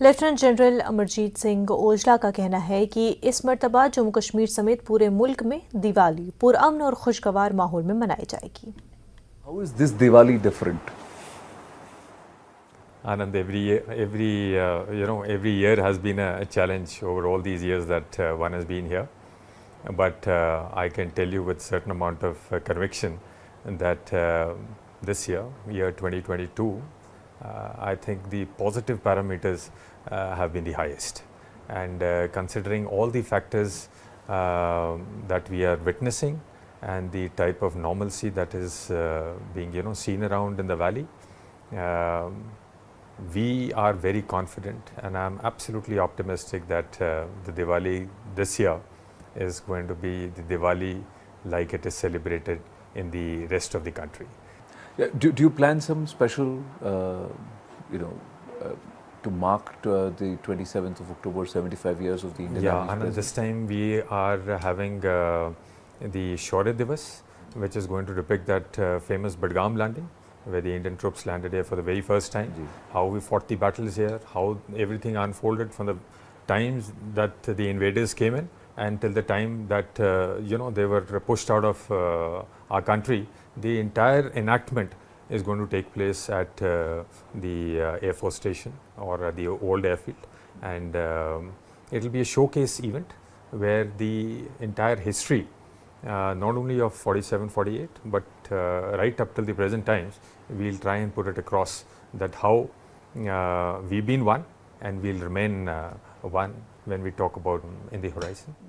Lieutenant general Amarjeet Singh Aujla का कहना है कि इस मरतबा जम्मू कश्मीर समेत पूरे मुल्क में दिवाली पुरअमन और खुशगवार माहौल में मनाई जाएगी। How is this Diwali different? Anand, every year has been a challenge over all these years that one has been here. But I can tell you with certain amount of conviction that this year 2022, I think the positive parameters have been the highest. And considering all the factors that we are witnessing and the type of normalcy that is being seen around in the valley, we are very confident, and I'm absolutely optimistic that the Diwali this year is going to be the Diwali like it is celebrated in the rest of the country. Do you plan some special, to mark the 27th of October, 75 years of the Indian Army's Anand, this time we are having the Shaurya Divas, which is going to depict that famous Budgam landing, where the Indian troops landed here for the very first time, how we fought the battles here, how everything unfolded from the times that the invaders came in until the time that they were pushed out of our country. The entire enactment is going to take place at the Air Force Station or the old airfield, and it will be a showcase event where the entire history not only of 47, 48, but right up till the present times, we'll try and put it across that how we've been one and we'll remain one when we talk about in the horizon.